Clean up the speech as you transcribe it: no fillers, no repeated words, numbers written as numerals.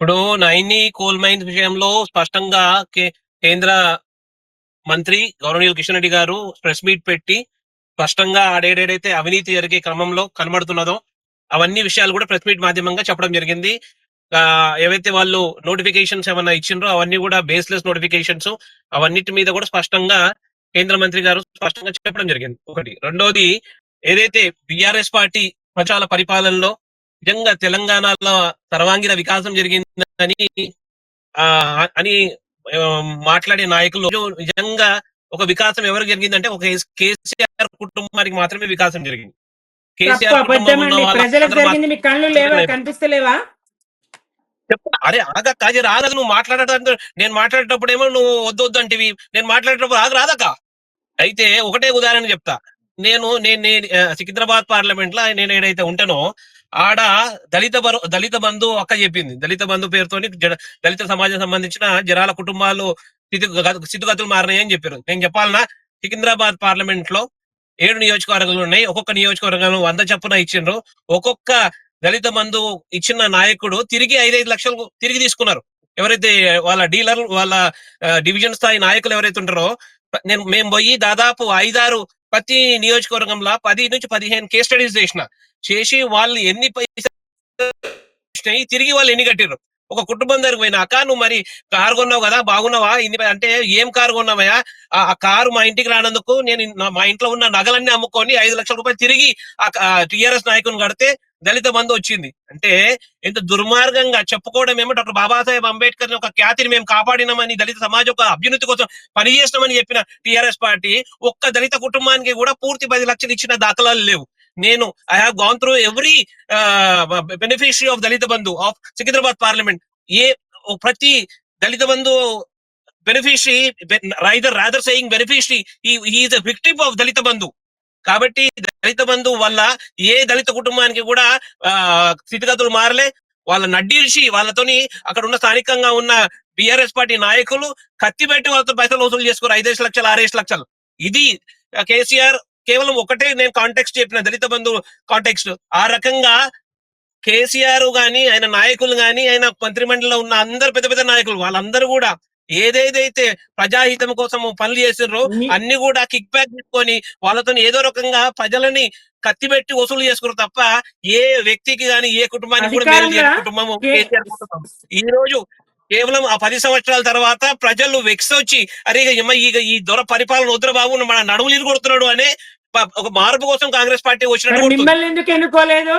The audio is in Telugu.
ఇప్పుడు నైని కోల్ మైన్స్ విషయంలో స్పష్టంగా కేంద్ర మంత్రి గౌరవనీయులు కిషన్ రెడ్డి గారు ప్రెస్ మీట్ పెట్టి స్పష్టంగా ఆడేడైతే అవినీతి జరిగే క్రమంలో కనబడుతున్నదో అవన్నీ విషయాలు కూడా ప్రెస్ మీట్ మాధ్యమంగా చెప్పడం జరిగింది. ఏవైతే వాళ్ళు నోటిఫికేషన్స్ ఏమన్నా ఇచ్చిండ్రో అవన్నీ కూడా బేస్లెస్ నోటిఫికేషన్స్, అవన్నిటి మీద కూడా స్పష్టంగా కేంద్ర మంత్రి గారు స్పష్టంగా చెప్పడం జరిగింది. ఒకటి. రెండోది, ఏదైతే బిఆర్ఎస్ పార్టీ ప్రచార పరిపాలనలో నిజంగా తెలంగాణలో సర్వాంగీణ వికాసం జరిగిందని అని మాట్లాడే నాయకులు నిజంగా ఒక వికాసం ఎవరికి జరిగిందంటే ఒక కేసీఆర్ కుటుంబానికి మాత్రమే వికాసం జరిగింది. కేసీఆర్ కుటుంబం ఉన్న ప్రజలకు జరిగింది. మీ కళ్ళు లేవా, కనిపిస్తలేవా? అరే ఆగక్క, రాదు. నువ్వు మాట్లాడేటప్పుడు నేను మాట్లాడేటప్పుడు ఏమో నువ్వు వద్దు వద్దు అంటివి, నేను మాట్లాడేటప్పుడు ఆగ రాదక్క. అయితే ఒకటే ఉదాహరణ చెప్తా. నేను సికింద్రాబాద్ పార్లమెంట్ లో నేను ఏదైతే ఉంటానో ఆడ దళిత బంధు అక్క చెప్పింది. దళిత బంధు పేరుతోని దళిత సమాజం సంబంధించిన జనాల కుటుంబాలు స్థితిగతులు మారినాయని చెప్పారు. నేను చెప్పాలన్నా, సికింద్రాబాద్ పార్లమెంట్ లో 7 నియోజకవర్గాలు ఉన్నాయి. ఒక్కొక్క నియోజకవర్గం 100 చొప్పున ఇచ్చిండ్రు. ఒక్కొక్క దళిత బంధు ఇచ్చిన నాయకుడు తిరిగి 5-5 లక్షలు తిరిగి తీసుకున్నారు. ఎవరైతే వాళ్ళ డీలర్, వాళ్ళ డివిజన్ స్థాయి నాయకులు ఎవరైతే ఉంటారో, మేము పోయి దాదాపు 5-6 ప్రతి నియోజకవర్గంలో 10 నుంచి 15 కేస్ స్టడీస్ చేసి వాళ్ళు ఎన్ని పైసలు తిరిగి వాళ్ళు ఎన్ని కట్టిర్రు. ఒక కుటుంబం దగ్గర పోయినాక, నువ్వు మరి కారు కొన్నావు కదా, బాగున్నావా, ఇన్ని అంటే ఏం కారు కొన్నావా? ఆ కారు మా ఇంటికి రానందుకు నేను మా ఇంట్లో ఉన్న నగలన్నీ అమ్ముకొని 5 లక్షల రూపాయలు తిరిగి ఆ టిఆర్ఎస్ నాయకుని కడితే దళిత బంధు వచ్చింది. అంటే ఎంత దుర్మార్గంగా చెప్పుకోవడం ఏమో, డాక్టర్ బాబాసాహెబ్ అంబేద్కర్ ఒక ఖ్యాతిని మేము కాపాడినామని, దళిత సమాజం యొక్క అభ్యున్నతి కోసం పనిచేసినామని చెప్పిన టిఆర్ఎస్ పార్టీ ఒక్క దళిత కుటుంబానికి కూడా పూర్తి 10 లక్షలు ఇచ్చిన దాఖలాలు లేవు. నేను I have gone through every beneficiary of Dalit Bandhu of Secunderabad parliament. ప్రతి Dalit Bandhu beneficiary, rather saying beneficiary, he is a victim of Dalit Bandhu. కాబట్టి దళిత బంధు వల్ల ఏ దళిత కుటుంబానికి కూడా స్థితిగతులు మారలే. వాళ్ళ నడ్డిర్చి వాళ్ళతోని అక్కడ ఉన్న స్థానికంగా ఉన్న బిఆర్ఎస్ పార్టీ నాయకులు కత్తి పెట్టి వాళ్ళతో పైసలు వసూలు చేసుకోరు. 5 లక్షలు 6 లక్షలు. ఇది కేసీఆర్ కేవలం ఒకటే నేను కాంటెక్స్ట్ చెప్పిన, దళిత బంధు కాంటెక్స్ట్. ఆ రకంగా కేసీఆర్ గాని, ఆయన నాయకులు గాని, ఆయన మంత్రిమండలిలో ఉన్న అందరు పెద్ద పెద్ద నాయకులు వాళ్ళందరూ కూడా ఏదేదైతే ప్రజాహితం కోసం పనులు చేసిర్రో అన్ని కూడా కిక్ బ్యాక్ తీసుకొని వాళ్ళతో ఏదో రకంగా ప్రజలని కత్తిపెట్టి వసూలు చేసుకున్నారు తప్ప ఏ వ్యక్తికి గాని, ఏ కుటుంబానికి కూడా మేలు చేయని కుటుంబం కేసీఆర్ కుటుంబం. ఈ రోజు కేవలం ఆ 10 సంవత్సరాల తర్వాత ప్రజలు వెక్సొచ్చి, అరే ఈ దొర పరిపాలన వద్దురా బాబు, మన నడుములు కొడుతున్నాడు అనే ఒక మార్పు కోసం కాంగ్రెస్ పార్టీ వచ్చినట్టు. మిమ్మల్ని ఎందుకు ఎన్నుకోలేదు?